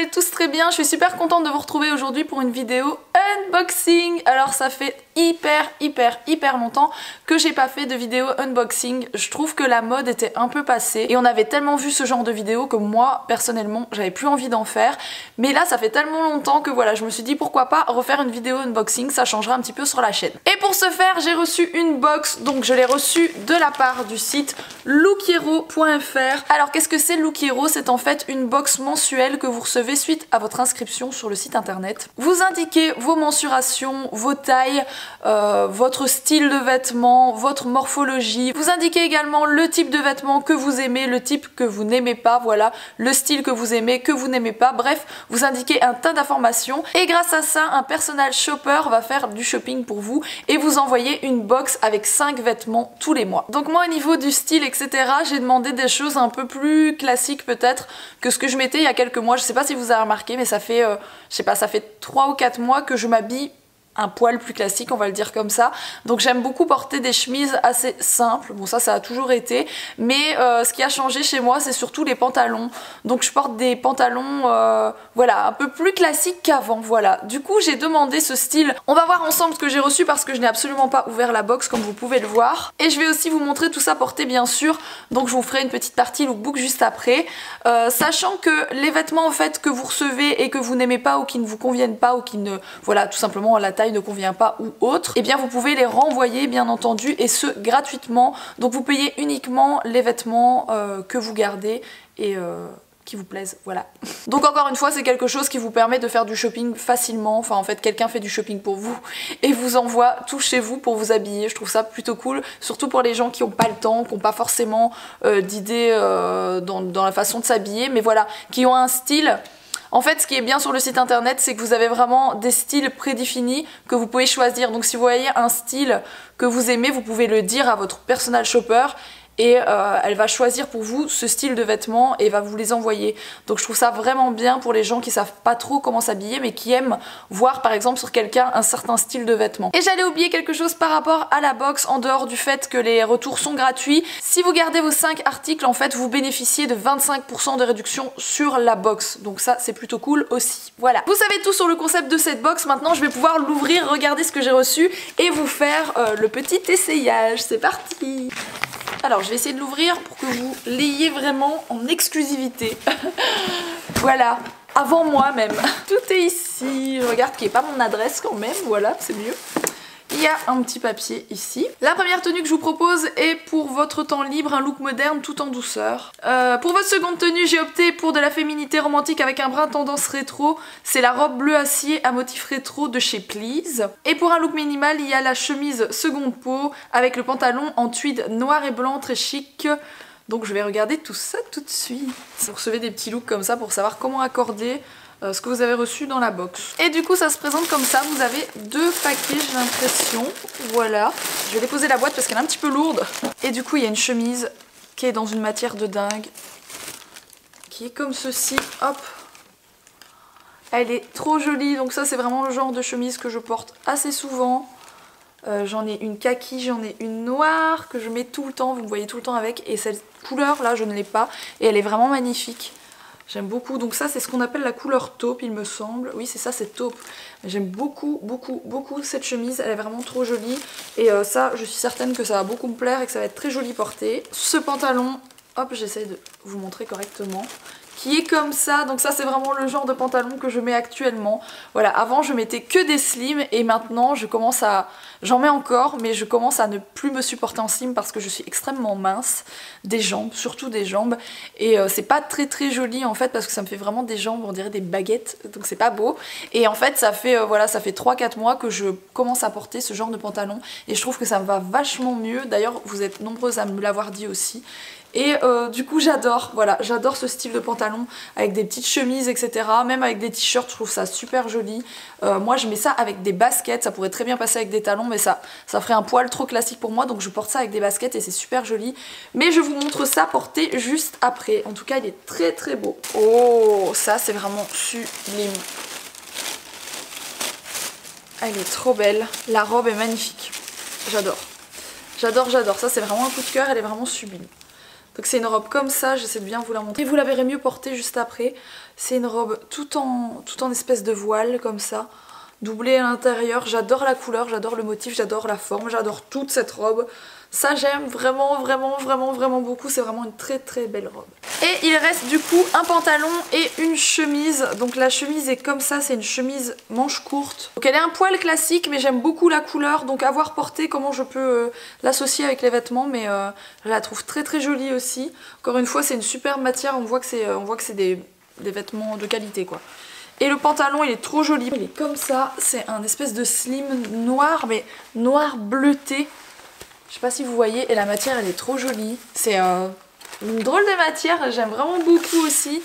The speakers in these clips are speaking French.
allez tous très bien, je suis super contente de vous retrouver aujourd'hui pour une vidéo unboxing. Alors ça fait hyper longtemps que j'ai pas fait de vidéo unboxing. Je trouve que la mode était un peu passée et on avait tellement vu ce genre de vidéo que moi personnellement j'avais plus envie d'en faire. Mais là ça fait tellement longtemps que voilà, je me suis dit pourquoi pas refaire une vidéo unboxing, ça changera un petit peu sur la chaîne. Et pour ce faire j'ai reçu une box, donc je l'ai reçue de la part du site Lookiero.fr. Alors qu'est-ce que c'est Lookiero? C'est en fait une box mensuelle que vous recevez suite à votre inscription sur le site internet. Vous indiquez vos mensurations, vos tailles, votre style de vêtements, votre morphologie. Vous indiquez également le type de vêtements que vous aimez, le type que vous n'aimez pas, voilà, le style que vous aimez, que vous n'aimez pas. Bref, vous indiquez un tas d'informations et grâce à ça, un personal shopper va faire du shopping pour vous et vous envoyer une box avec 5 vêtements tous les mois. Donc moi au niveau du style etc, j'ai demandé des choses un peu plus classiques peut-être que ce que je mettais il y a quelques mois. Je sais pas si vous avez remarqué mais ça fait, je sais pas, ça fait 3 ou 4 mois que je m'habille un poil plus classique, on va le dire comme ça. Donc j'aime beaucoup porter des chemises assez simples. Bon ça a toujours été. Mais ce qui a changé chez moi c'est surtout les pantalons. Donc je porte des pantalons voilà, un peu plus classiques qu'avant. Voilà. Du coup j'ai demandé ce style. On va voir ensemble ce que j'ai reçu parce que je n'ai absolument pas ouvert la box comme vous pouvez le voir. Et je vais aussi vous montrer tout ça porté bien sûr. Donc je vous ferai une petite partie lookbook juste après. Sachant que les vêtements en fait que vous recevez et que vous n'aimez pas ou qui ne vous conviennent pas ou qui ne... Voilà, tout simplement la taille ne convient pas ou autre, et bien vous pouvez les renvoyer bien entendu et ce gratuitement. Donc vous payez uniquement les vêtements que vous gardez et qui vous plaisent, voilà. Donc encore une fois c'est quelque chose qui vous permet de faire du shopping facilement, enfin en fait quelqu'un fait du shopping pour vous et vous envoie tout chez vous pour vous habiller. Je trouve ça plutôt cool, surtout pour les gens qui n'ont pas le temps, qui n'ont pas forcément d'idées dans la façon de s'habiller, mais voilà, qui ont un style. En fait, ce qui est bien sur le site internet, c'est que vous avez vraiment des styles prédéfinis que vous pouvez choisir. Donc si vous voyez un style que vous aimez, vous pouvez le dire à votre personal shopper et elle va choisir pour vous ce style de vêtements et va vous les envoyer. Donc je trouve ça vraiment bien pour les gens qui savent pas trop comment s'habiller mais qui aiment voir par exemple sur quelqu'un un certain style de vêtements. Et j'allais oublier quelque chose par rapport à la box, en dehors du fait que les retours sont gratuits. Si vous gardez vos 5 articles, en fait vous bénéficiez de 25% de réduction sur la box. Donc ça c'est plutôt cool aussi. Voilà. Vous savez tout sur le concept de cette box. Maintenant je vais pouvoir l'ouvrir, regarder ce que j'ai reçu et vous faire le petit essayage. C'est parti. Alors je vais essayer de l'ouvrir pour que vous l'ayez vraiment en exclusivité. Voilà, avant moi même. Tout est ici, regarde qu'il n'y ait pas mon adresse quand même, voilà, c'est mieux. Il y a un petit papier ici. La première tenue que je vous propose est pour votre temps libre, un look moderne tout en douceur. Pour votre seconde tenue, j'ai opté pour de la féminité romantique avec un brin tendance rétro. C'est la robe bleu acier à motif rétro de chez Please. Et pour un look minimal, il y a la chemise seconde peau avec le pantalon en tweed noir et blanc très chic. Donc je vais regarder tout ça tout de suite. Vous recevez des petits looks comme ça pour savoir comment accorder ce que vous avez reçu dans la box. Et du coup ça se présente comme ça, vous avez 2 paquets j'ai l'impression, voilà. Je vais déposer la boîte parce qu'elle est un petit peu lourde. Et du coup il y a une chemise qui est dans une matière de dingue, qui est comme ceci, hop. Elle est trop jolie, donc ça c'est vraiment le genre de chemise que je porte assez souvent. J'en ai une kaki, j'en ai une noire que je mets tout le temps, vous me voyez tout le temps avec. Et cette couleur là je ne l'ai pas et elle est vraiment magnifique. J'aime beaucoup, donc ça c'est ce qu'on appelle la couleur taupe il me semble. Oui c'est ça, c'est taupe. J'aime beaucoup cette chemise, elle est vraiment trop jolie. Et ça je suis certaine que ça va beaucoup me plaire et que ça va être très joli porté. Ce pantalon, hop j'essaie de vous montrer correctement, qui est comme ça, donc ça c'est vraiment le genre de pantalon que je mets actuellement. Voilà, avant je mettais que des slims et maintenant je commence à... J'en mets encore mais je commence à ne plus me supporter en slim parce que je suis extrêmement mince, des jambes, surtout des jambes. Et c'est pas très joli en fait parce que ça me fait vraiment des jambes, on dirait des baguettes, donc c'est pas beau. Et en fait ça fait voilà, ça fait 3-4 mois que je commence à porter ce genre de pantalon et je trouve que ça me va vachement mieux. D'ailleurs vous êtes nombreuses à me l'avoir dit aussi. Et du coup j'adore, voilà, j'adore ce style de pantalon avec des petites chemises etc, même avec des t-shirts, je trouve ça super joli. Moi je mets ça avec des baskets, ça pourrait très bien passer avec des talons mais ça ferait un poil trop classique pour moi, donc je porte ça avec des baskets et c'est super joli. Mais je vous montre ça porté juste après, en tout cas il est très beau. Oh ça c'est vraiment sublime. Elle est trop belle, la robe est magnifique, j'adore. J'adore, ça c'est vraiment un coup de cœur, elle est vraiment sublime. Donc c'est une robe comme ça, j'essaie de bien vous la montrer. Et vous la verrez mieux portée juste après. C'est une robe tout en espèce de voile comme ça, doublée à l'intérieur. J'adore la couleur, j'adore le motif, j'adore la forme, j'adore toute cette robe. Ça j'aime vraiment beaucoup, c'est vraiment une très belle robe. Et il reste du coup un pantalon et une chemise. Donc la chemise est comme ça, c'est une chemise manche courte. Donc elle est un poil classique mais j'aime beaucoup la couleur, donc à voir portée comment je peux l'associer avec les vêtements, mais je la trouve très jolie aussi. Encore une fois c'est une super matière, on voit que c'est des vêtements de qualité quoi. Et le pantalon il est trop joli, il est comme ça, c'est un espèce de slim noir mais noir bleuté. Je sais pas si vous voyez, et la matière elle est trop jolie. C'est une drôle de matière, j'aime vraiment beaucoup aussi.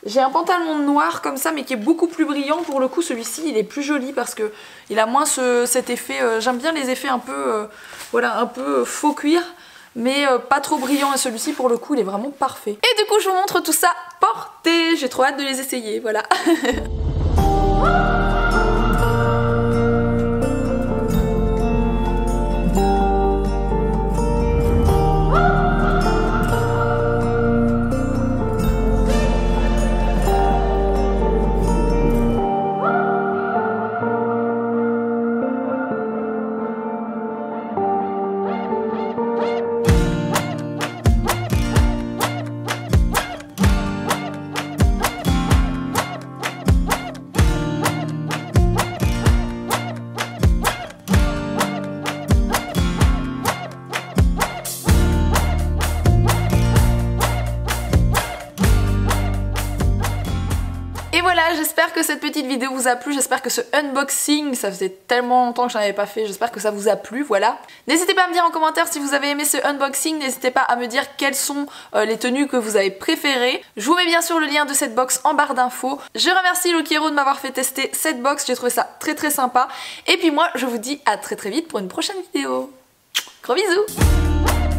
J'ai un pantalon noir comme ça mais qui est beaucoup plus brillant. Pour le coup celui-ci il est plus joli parce que il a moins cet effet, j'aime bien les effets un peu, voilà, un peu faux cuir. Mais pas trop brillant, et celui-ci pour le coup il est vraiment parfait. Et du coup je vous montre tout ça porté, j'ai trop hâte de les essayer, voilà. Et voilà, j'espère que cette petite vidéo vous a plu, j'espère que ce unboxing, ça faisait tellement longtemps que je n'en avais pas fait, j'espère que ça vous a plu, voilà. N'hésitez pas à me dire en commentaire si vous avez aimé ce unboxing, n'hésitez pas à me dire quelles sont les tenues que vous avez préférées. Je vous mets bien sûr le lien de cette box en barre d'infos. Je remercie Look Hero de m'avoir fait tester cette box, j'ai trouvé ça très sympa. Et puis moi, je vous dis à très vite pour une prochaine vidéo. Gros bisous!